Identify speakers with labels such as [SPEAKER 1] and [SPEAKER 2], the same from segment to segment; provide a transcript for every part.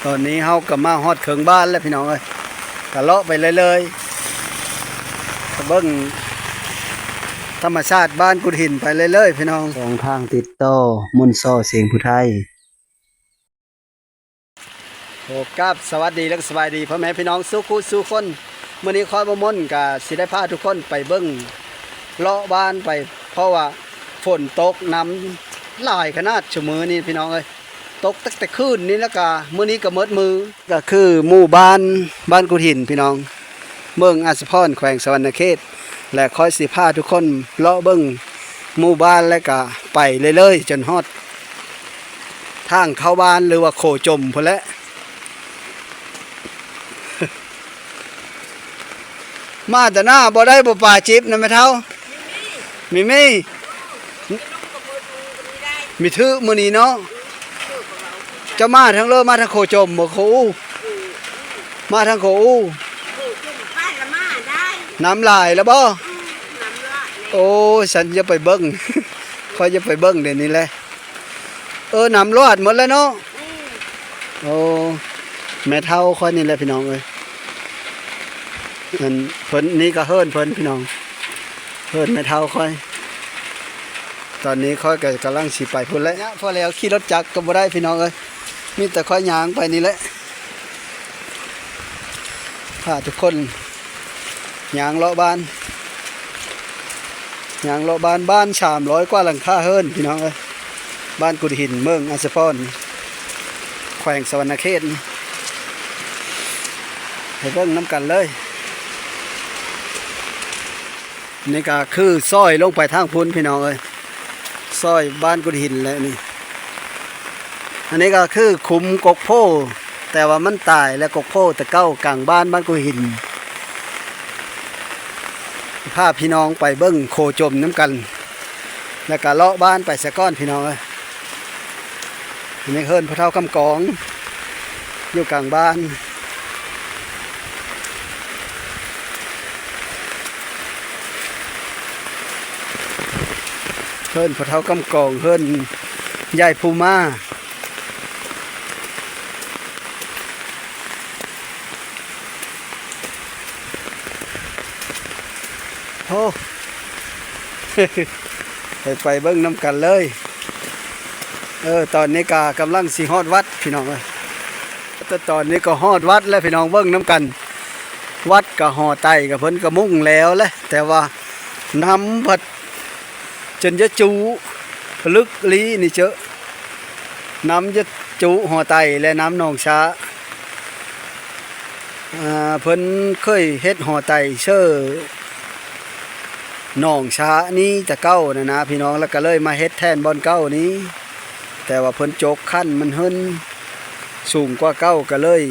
[SPEAKER 1] ตอนนี้เฮาก็มาฮอดเขิงบ้านแล้วพี่น้องเอ้ยก็เลาะไปเลยๆก็เบิ่งธรรมชาติบ้านกุดหินไปเลยๆพี่น้องสองทางติดต่อมุนซ้อเสียงผู้ไทยโอ้ครับสวัสดีและสบายดีพ่อแม่พี่น้องสู้คู่สู้คนมื้อนี้คอยบ่ม่นก็สิได้พาทุกคนไปเบิ่งเลาะบ้านไปเพราะว่าฝนตกน้ำหลายขนาดชั่วมื้อนี้พี่น้องเอ้ยตกตั้งแต่คืนนี้แล้วก็มื้อนี้ก็หมดมือก็คือหมู่บ้านกุดหินพี่น้องเมืองอัศพรแขวงสวรรณเขตและคอยสิพาทุกคนเลาะเบิ่งหมู่บ้านแล้วก็ไปเลยๆจนฮอดทางเข้าบ้านหรือว่าโคจมพุ่นแหละมาแต่หน้าบ่ได้บ่ป่าจิบนะแม่เฒ่ามีถือมื้อนี้เนาะจะมาทางเลอมาทางโคจมบ่โคอู้มาทางโคอู้น้ำลายแล้วบ่โอ้ฉันจะไปเบิ่งค่อยจะไปเบิ่งเดี๋ยวนี้แหละน้ำรอดหมดแล้วเนาะโอ้แม่เฒ่าค่อยนี่แหละพี่น้องเอ้ยเพิ่นนี่ก็เฮิ้นเพิ่นพี่น้องเฮิ้นแม่เฒ่าค่อยตอนนี้ค่อยก็กำลังสิไปพุ่นแล้วพอแล้วขี่รถจักรก็บ่ได้พี่น้องเอ้ยมีแต่ค่อยย่างไปนี่แหละพาทุกคนย่างเลาะบ้านบ้าน300กว่าหลังคาเฮิรนพี่น้องเอ้ยบ้านกุดหินเมืองอัศพรแขวงสวรรณเขตให้เบิ่งน้ำกันเลยนี่ก็คือซอยลงไปทางพุ้นพี่น้องเอ้ยซอยบ้านกุดหินแล้วนี่อันนี้ก็คือขุมกกโพแต่ว่ามันตายแล้วกกโพแต่เก้ากลางบ้านกุดหินพาพี่น้องไปเบิ้งโคจมน้ำกันแล้วก็เลาะบ้านไปสะก้อนพี่น้องเลยอันนี้เฮิรนพระเท่ากำกองอยู่กลางบ้านเฮิรนพระเท่ากำกองเฮิรนยายภูมาโอ้ไปเบิ้งน้ำกันเลยตอนนี้ก็กำลังสิฮอดวัดพี่น้องเลยแต่ตอนนี้ก็ฮอดวัดแล้วพี่น้องเบิ้งน้ำกันวัดก็ห่อไตกับเพิ่นก็มุ่งแล้วแหละแต่ว่าน้ำผัดจนจะจูลึกลีนี่เจอน้ำจะจูห่อไตและน้ำหนองช้าเพิ่นเคยเฮ็ดห่อไตเชื่อหนองช้านี้จะเก้านะพี่น้องแล้วก็เลยมาเฮ็ดแทนบอนเก้านี้แต่ว่าเพิ่นโจกขั้นมันเฮิรนสูงกว่าเก้าก็เลย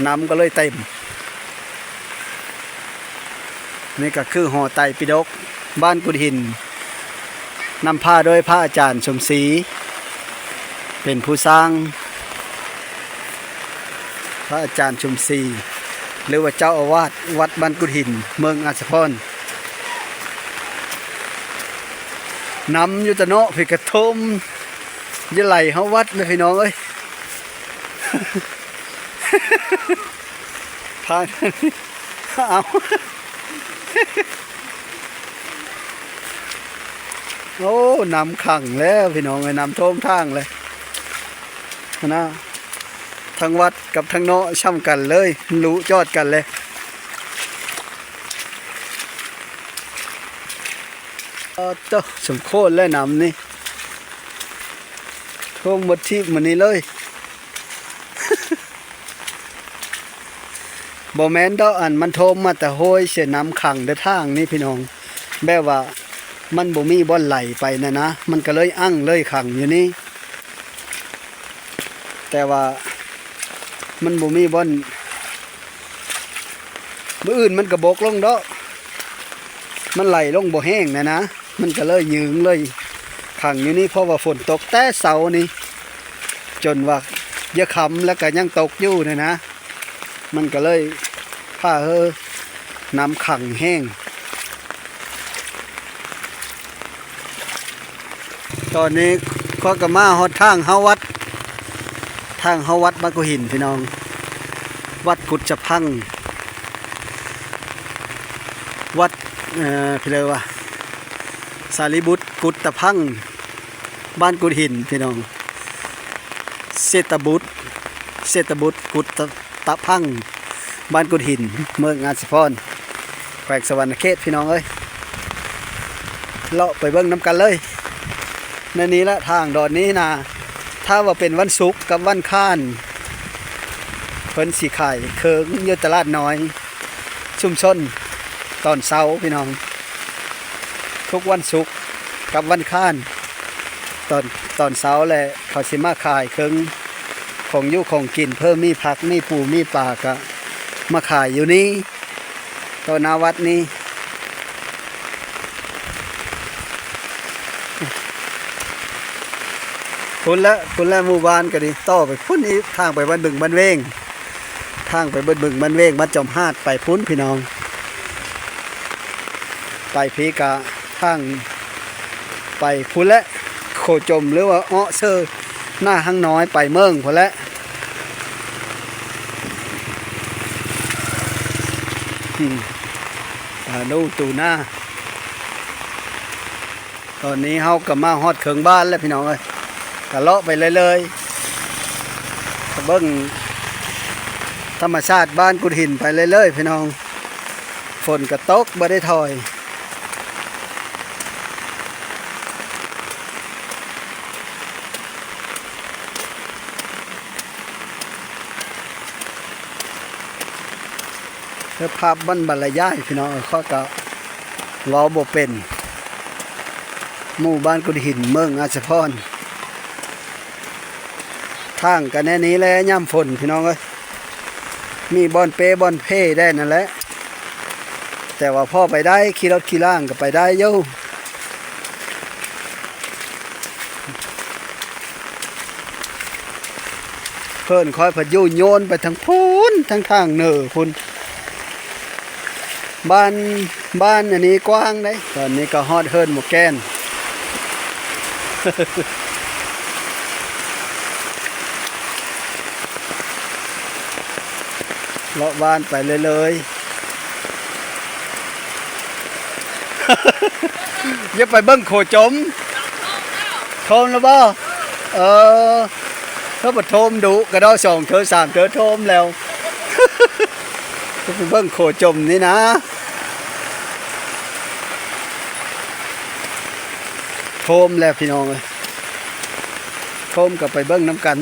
[SPEAKER 1] น้ำก็เลยเต็มนี่ก็คือหอไตรปิฎกบ้านกุดหินนำผ้าโดยพระอาจารย์สมศรีเป็นผู้สร้างพระอาจารย์สมศรีหรือว่าเจ้าอาวาสวัดบ้านกุดหินเมืองอัศพรน้ำอยู่ตะเนาะพี่กระทมจะไหลเฮาวัดเลยพี่น้องเอ้ยทางเอาโอ้น้ำขังแล้วพี่น้องเอ้ยน้ำท่วมทางเลยนะทั้งวัดกับทั้งเนาะช่ำกันเลยรู้จอดกันเลยเจ้าสมโคตรและน้ำนี่ท่วมหมดที่มันนี้เลยบ่แม่นดอกอันมันท่วมมาแต่โหยเสียน้ำขังเด้อทางนี่พี่น้องแบบว่ามันบ่มีบ่อนไหลไปนะมันก็เลยอั้งเลยขังอยู่นี่แต่ว่ามันบ่มีบ่อนมื้ออื่นมันก็บกลงดอกมันไหลลงบ่แห้งนะมันก็เลยยืงเลยขังอยู่นี่เพราะว่าฝนตกแต่เสานี่จนว่าเยอะคำแล้วก็ยังตกอยู่นะมันก็เลยผ้าน้ำขังแห้งตอนนี้ก็กระมาฮอดทางเฮาวัด ทางเฮาวัดบ้านกุหินพี่น้องวัดกุดจะพังวัดพี่เลยว่าสารีบุตรกุดตะพังบ้านกุดหินพี่น้องเศรษฐบุตรกุดตะพังบ้านกุดหินเมืองงานสิพรแขวงสวรรณเขตพี่น้องเอ้ยเลาะไปเบิ่งน้ำกันเลยในนี้ละทางดอนนี้นะถ้าว่าเป็นวันศุกร์กับวันค้านเพิ่นสีไข่เคิงอยู่ตลาดน้อยชุมชนตอนเช้าพี่น้องทุกวันศุกร์กับวันค้านตอนเช้าแหละเขาสิมาขายเคิงของอยู่ของกินเพิ่มมีผักมีปูมีปลาก็มาขายอยู่นี่ตอนนาวัดนี้คุณละหมู่บ้านก็ดีต่อไปพุ่นนี้ทางไปบ้านบึงบ้านเวงทางไปบ้านบึงบ้านเวงบ้านจอมฮาดไปพุ่นพี่น้องไปพีกะทางไปพุ่นและโคจมหรือว่าอ้อเซอร์หน้าห้างน้อยไปเมืองพุ่นและดูตูหน้าตอนนี้เฮากับมาฮอดเขิงบ้านแล้วพี่น้องเอ้ยกะเลาะไปเลยเบิ้งธรรมชาติบ้านกุดหินไปเลยพี่น้องฝนกระตกบ่ได้ถอยเพื่อภาพบรรยายพี่น้องข้อก็เว้าบ่เป็นหมู่บ้านกุดหินเมืองอาชพรทางกันแน่นี้แล้วย่ำฝนพี่น้องเอ้ยมีบอนเปบอนเพ่ได้นั่นแหละแต่ว่าพ่อไปได้ขี่รถขี่ล่างก็ไปได้อยู่เพิ่นคอยพยุโยนไปทางพูนทางเหนือพุ่นบ้านอันนี้กว้างได้ตอนนี้ก็ฮอดเฮิร์นหมกแกนเลาะบ้านไปเลยอย่าไปเบิ้งโขจมโทมแล้วบ่ถ้าบ่โทมดุก็ได้2 เทื่อ 3 เทื่อโทมแล้วจะไปเบิ้งโขจมนี่นะโทมแล้วพี่น้องเลยโทมกับไปเบิ้งน้ำกัน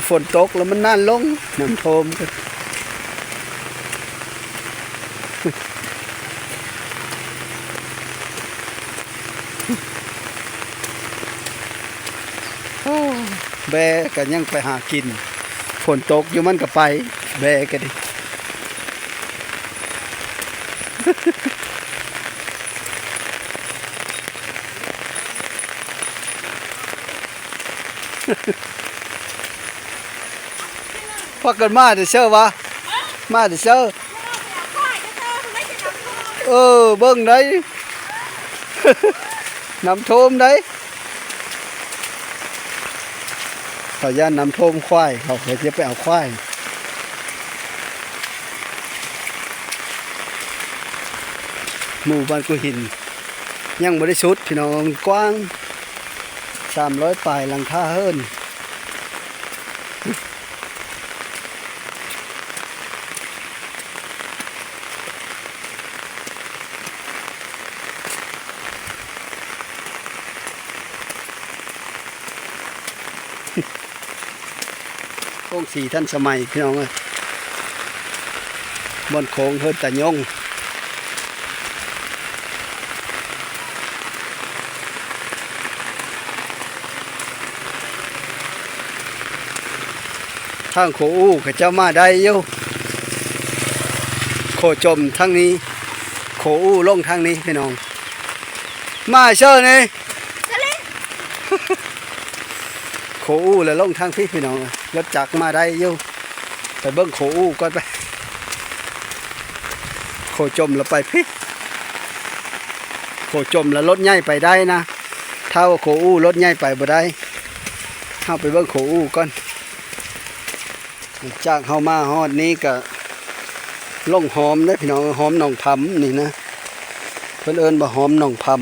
[SPEAKER 1] ฝนตกแล้วมันน่านลงน้ำโทมแบกันยังไปหากินฝนตกอยู่มันก็ไปแบกันดิพอกันมาเดี๋ยวเชื่อวะมาเดี๋ยวเชื่อเบิ้งđấy น้ำท่วมđấy เขาย่านน้ำท่วมควายเขาเคยจะไปเอาควายหมู่บ้านกุหินยังบริสุทธิ์พี่น้องกว้าง300 ปลายหลังคาเฮิรนโค้งสีท่านสมัยพี่น้องเลยบนโค้งเฮิรนตะยงทางโคอู้ก็จะมาได้อยู่โคจมทางนี้โคอู้ลงทางนี้พี่น้องมาเชิญนี่โคอู้แล้วลงทางพี่น้องรถจักรมาได้อยู่ไปเบิ้งโคอู้ก่อนไปโคจมแล้วไปพี่โคจมแล้วรถใหญ่ไปได้นะถ้าว่าโคอู้รถใหญ่ไปบ่ได้ เข้าไปเบิ่งโขอู้ก่อนจากเข้ามาฮอดนี้ก็ล่งหอมเด้อพี่น้องหอมหนองพำนี่นะเพิ่นเอิ้นว่าหอมหนองพำ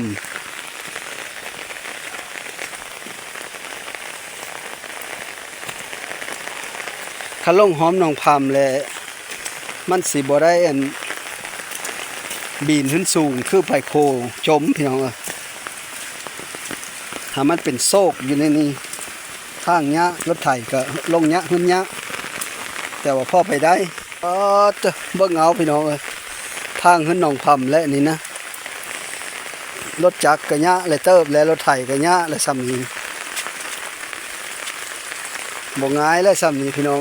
[SPEAKER 1] คันล่งหอมหนองพำแลมันสิบ่ได้อันบีนขึ้นสูงคือไผโคจมพี่น้องถ้ามันเป็นโซกอยู่ในนี้ทางยะรถไถก็ลงยะขึ้นยะแต่ว่าพ่อไปได้จะเบิ่งเอาพี่น้องทางขึ้นหนองพำและนี่นะรถจักรก็ยะและเติบและรถไถก็ยะและซ้ำนี้บ่ง่ายและซ้ำนี้พี่น้อง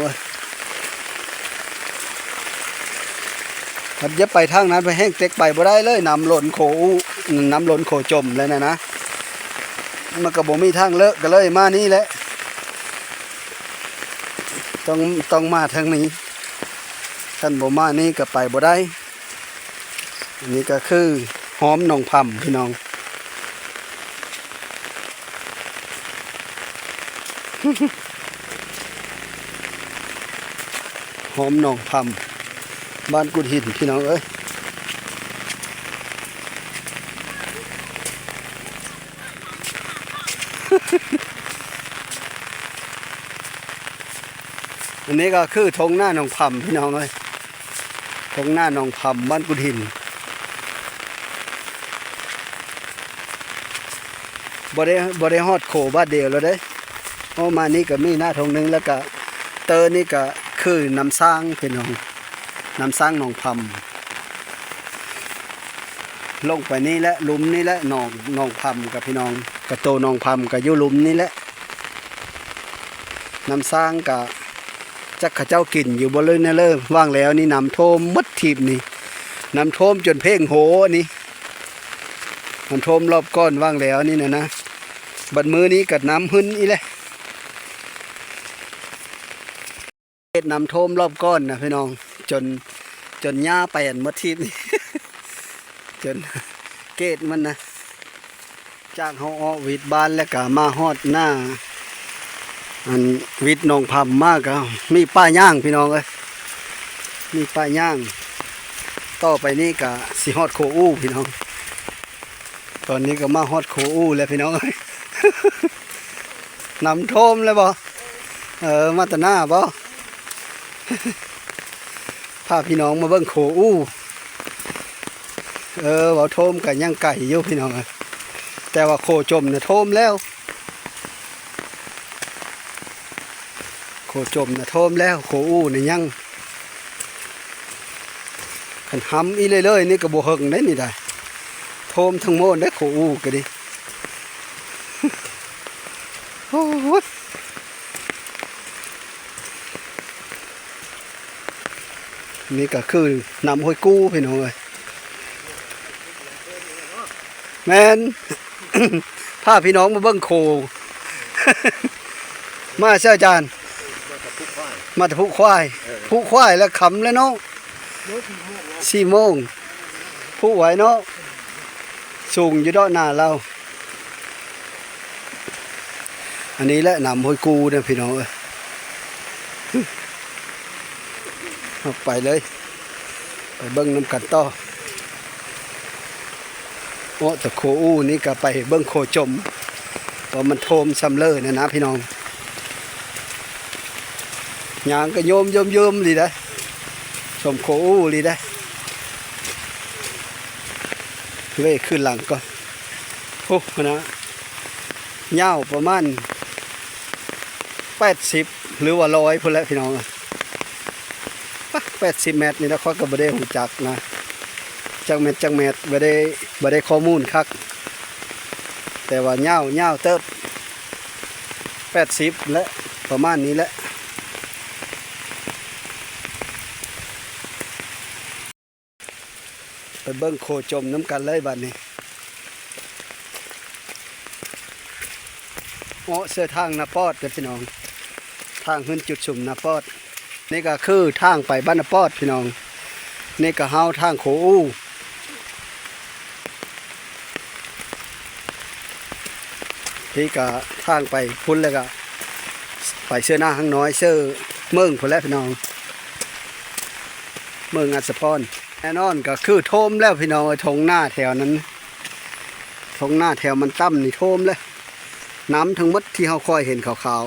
[SPEAKER 1] อย่าไปทางนั้นไปแห้งเต็กไปบ่ได้เลยน้ำหล่นโขน้ำหล่นโขจมแล้วนะมันก็บ่มีทางเลอะก็เลยมานี่แหละต้องมาทางนี้ท่านบ่มานี่ก็ไปบ่ได้อันนี้ก็คือหอมหนองพำพี่น้อง หอมหนองพำบ้านกุดหินพี่น้องเอ้ยอันนี้ก็คือทงหน้าหนองพำพี่น้องเอ้ยทงหน้าหนองพำบ้านกุดหินบ่ได้ฮอดโขบ้านเดียวแล้วเด้เพราะมานี่ก็มีหน้าทงนึงแล้วก็เตอนี่ก็คือน้ำสร้างพี่น้องน้ำสร้างหนองพำลงไปนี่แหละลุมนี่แหละหนองพำกับพี่น้องกระโตหนองพำกับยุลุมนี่แหละน้ำสร้างกับจักข้าเจ้ากินอยู่บนเลยนะเลิศว่างแล้วนี่น้ำท่วมมัดทีบนี่น้ำท่วมจนเพ่งโหนี่น้ำท่วมรอบก้อนว่างแล้วนี่นะบัดมือนี้กัดน้ำหึ้นอีเลยน้ำท่วมรอบก้อนนะพี่น้องจนหญ้าแป่นมัดทีบนี่ จนเกตมันนะจากเฮาออกวิดบ้านแล้วก็มาฮอดหน้าอันวิดหนองพำมากก็มีป้าย่างพี่น้องเอ้ยมีป้าย่างต่อไปนี่ก็สิฮอดโคอู้พี่น้องตอนนี้ก็มาฮอดโคอู้แล้วพี่น้องเอ้ย น้ำท่วมเลยบ่มาตะหน้าบ่ พาพี่น้องมาเบิ่งโคอู้ว่าโทมกับย่างไก่อยู่พี่น้องแต่ว่าโคจมเนี่ยโทมแล้วโคจมเนี่ยโทมแล้วโคอู้เนี่ยยังขันห้ำอีเลยนี่ก็บ่เฮิงได้นี่ได้โทมทั้งหมดได้โคอู้ก็ดิ โอ้ยนี่ก็คือนำห้อยกู้พี่น้องเลยแมน พาพี่น้องมาเบิ่งโค มาเชื่ออาจารย์มาแต่ผู้ควายผู้ควายแล้วขำแล้วเนาะ4 โมงผู้ไหวเนาะสูงอยู่ด้านหน้าเราอันนี้แหละนำห้อยกูเนี่ยพี่น้องเอ้ยไปเลยไปเบิ่งน้ำกันต่อโอ้แต่โคอู้นี่ก็ไปเบิ่งโคจมว่ามันโทมซ้ำเลยนะพี่น้องยางก็โยมลีได้ชมโคอู้ลีได้เว้ยขึ้นหลังก่อนโอ้นะยาวประมาณ80หรือว่า100พุ่นแหละพี่น้อง80 เมตรนี่นะเขาก็บ่ได้หูจักนะจักเมตรบ่ได้ข้อมูลคักแต่ว่ายาวเติบ80และประมาณนี้แหละไปเบิ่งโคจมน้ำกันเลยบัดนี้เสื้อทางนาปอดเด้อพี่น้องทางขึ้นจุดสุ่มนาปอดนี่ก็คือทางไปบ้านนาปอดพี่น้องนี่ก็เฮาทางโคอู้ที่ก็ทางไปพุ่นแล้วก็ ไปเสื้อหน้าข้างน้อยเสื้อเมืองพุ่นแล้วพี่น้องเมืองอัศพรแน่นอนก็คือโทมแล้วพี่น้องทงหน้าแถวนั้นทงหน้าแถวมันตั้มนี่โทมแล้วน้ำทั้งหมดที่เขาคอยเห็นขาว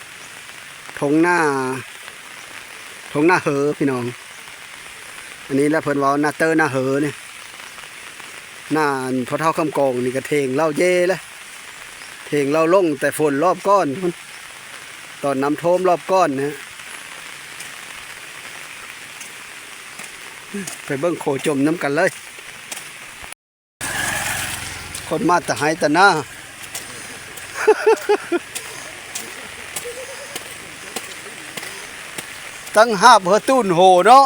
[SPEAKER 1] ๆทงหน้าเหอพี่น้องอันนี้แล้วเพิ่นว่าหน้าเตอร์หน้าเหอเนี่ยหน้าพอเท่าคำกองนี่ก็เทงเล่าเย่แล้วเทงเล่าลงแต่ฝนรอบก้อนตอนน้ำโทมรอบก้อนนะไปเบิ้งโคจมน้ำกันเลยคนมาแต่หายแต่หน้า ตั้งหาบเฮอตูนโหเนาะ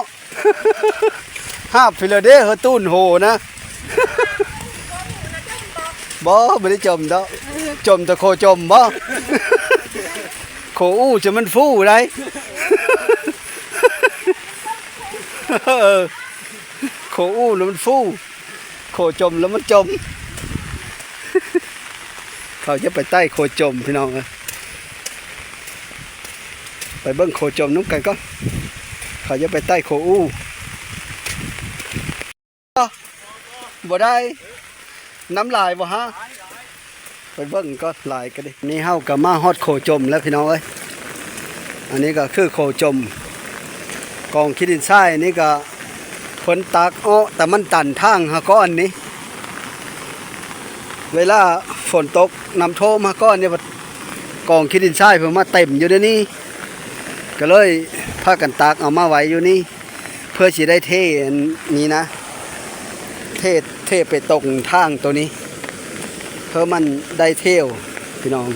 [SPEAKER 1] หาบฟิลาเดเฮอตูนโหนะ บ่ไม่ได้จมดอกจมแต่โคจมบ่ โคอู้จะมันฟู่ไร โคอู้แล้วมันฟู่โคจมแล้วมันจม เขาจะไปใต้โคจมพี่น้องไปเบิ้งโคจมน้ำกันก็เขาจะไปใต้โคอู้บ่ได้น้ำลายบ่ฮะไปเบิ้งก็ลายก็ดินี่เฮากับมาฮอดโคจมแล้วพี่น้องเอ้ยอันนี้ก็คือโคจมกองขี้ดินทรายนี่ก็ฝนตากอ้อแต่มันตันทางฮะก้อนนี้เวลาฝนตกน้ำท่วมฮะก้อนเนี่ยกองขี้ดินทรายเพิ่นมาเต็มอยู่ในนี้ก็เลยพากันตากเอามาไว้อยู่นี่เพื่อสิได้เทนี้นะเทไปตรงทางตัวนี้เพื่อมันได้เที่ยวพี่น้อง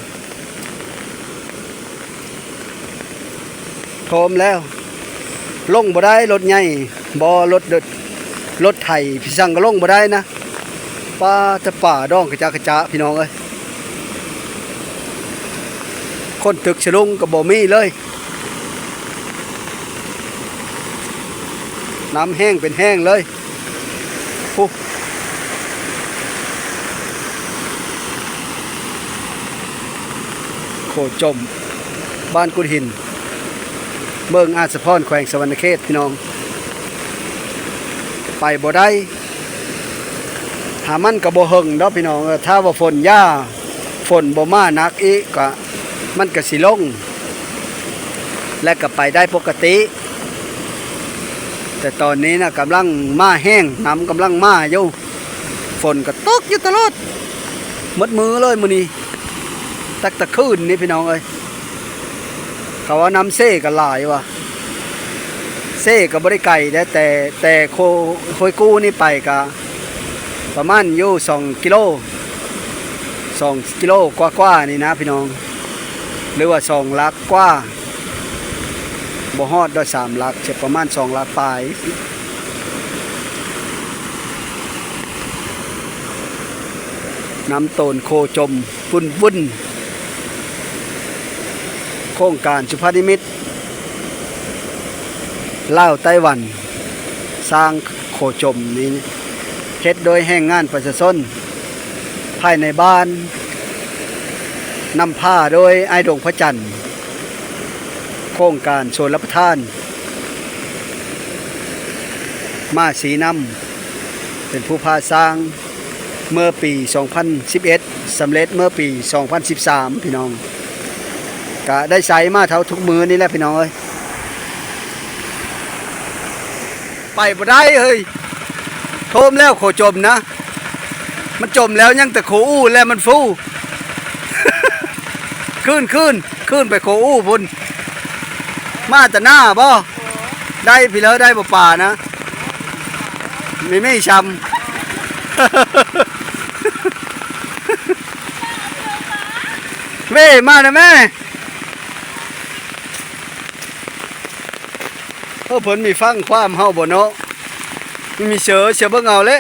[SPEAKER 1] โทมแล้วลงบ่ได้รถใหญ่บ่รถไถพี่สั่งก็ลงบ่ได้นะป้าจะป่าดองกระจะพี่น้องเอ้ยคนตึกฉลุงก็บ่มีเลยน้ำแห้งเป็นแห้งเลยโคจมบ้านกุดหินเมืองอาสะพรแขวงสวรรณเขตพี่น้องไปบ่ได้หามันกับบ่เฮิงเนาะพี่น้องถ้าว่าฝนบ่มานักอีกก็มันก็สิลงและก็ไปได้ปกติแต่ตอนนี้นะกำลังมาแห้งน้ำกำลังมาอยู่ฝนก็ตกอยู่ตลอดมัดมือเลยมื้อนี้ตักตะคืนนี่พี่น้องเอ้ยเขาว่าน้ำเซ่ก็หลายว่ะเซ่ก็บ่ได้ไกลแต่โคยกู้นี่ไปก็ประมาณอยู่2 กิโลกว่านี่นะพี่น้องหรือว่า2 ลักกว่าบ่ฮอดด้วย3 ลักจะประมาณ2 ลักปลายน้ำต้นโคจมวุ่นโครงการสุภานิมิตรลาวไต้หวันสร้างโคจมนี้เฮ็ดโดยแรงงานประชาชนภายในบ้านนำผ้าโดยไอ้ดงพระจันทร์โครงการชลรับประทานมาสีน้ำเป็นผู้พาสร้างเมื่อปี 2011 สำเร็จเมื่อปี 2013 พี่น้องก็ได้ใช้มาเท่าทุกมือนี่แหละพี่น้องเอ้ยไปบ่ได้เฮ้ยโทมแล้วโคจมนะมันจมแล้วยังแต่โคอู้แล้วมันฟู ขึ้นไปโคอู้พุ่นมาแต่หน้าบ่ได้พี่แล้วได้บ่ป่านะไม่ช้ำ เว้มานะแม่เพิ่นมีฟังความเฮาบ่เนาะมีเสือเบิ่งเอาเลย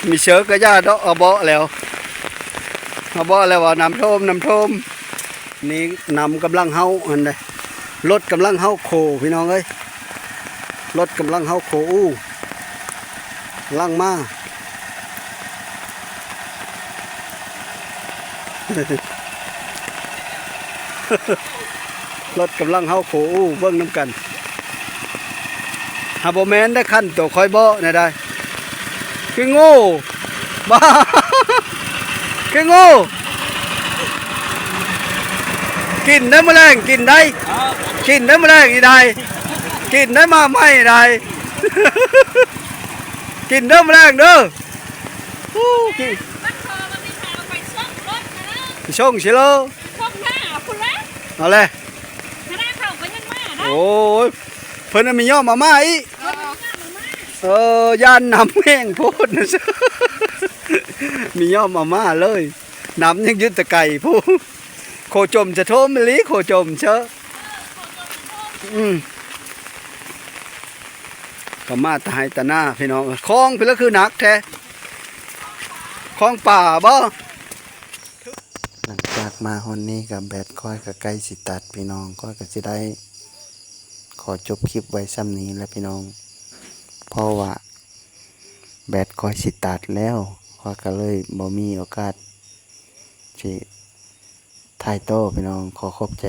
[SPEAKER 1] มีเสือก็ย่าดอกเอาเบาะแล้วว่าน้ำท่วมนี่น้ำกำลังเฮาอันใดรถกำลังเฮาโคพี่น้องเอ้ยรถกำลังเฮาโคอู้ลังมา รถกำลังเฮาโขอู้เบิ่งน้ำกันหาบ่แม่นได้ขั้นตัวคอยบ่เนี่ยได้คือโง่บ้าคือโง่กินได้แมลงกินได้กินได้แมลงอีได้กินได้มาไม่ได้ กินเด้อแมลงเด้อกิน
[SPEAKER 2] มันพอมันมีทางไปซ่อมรถนะ
[SPEAKER 1] ช่องสิโล
[SPEAKER 2] ซ่อมหน้าคุณละ
[SPEAKER 1] เอาเลย
[SPEAKER 2] คณะเขาก็ยังมาได้
[SPEAKER 1] โอ้ยเพิ่นน่ะมีย่อมาม่าอีก
[SPEAKER 2] รถมันมามา
[SPEAKER 1] ย่านน้ำแห้งโพดนะ มีย่อมาม่าเลยน้ำยังยึดตะไก่ผู้โคจมจะโทมมะลิโคจมเชอะก็มาตายตาหน้าพี่น้องคลองพี่แล้วคือหนักแท้คลองป่าบ่หลังจากมาฮอนนี้กับแบดค่อยกับใกล้สิตัดพี่น้องก็สิได้ขอจบคลิปไว้ซ้ำนี้แล้วพี่น้องเพราะว่าแบดค่อยสิตัดแล้วก็เลยบ่มีโอกาสที่ถ่ายโต้พี่น้องขอขอบใจ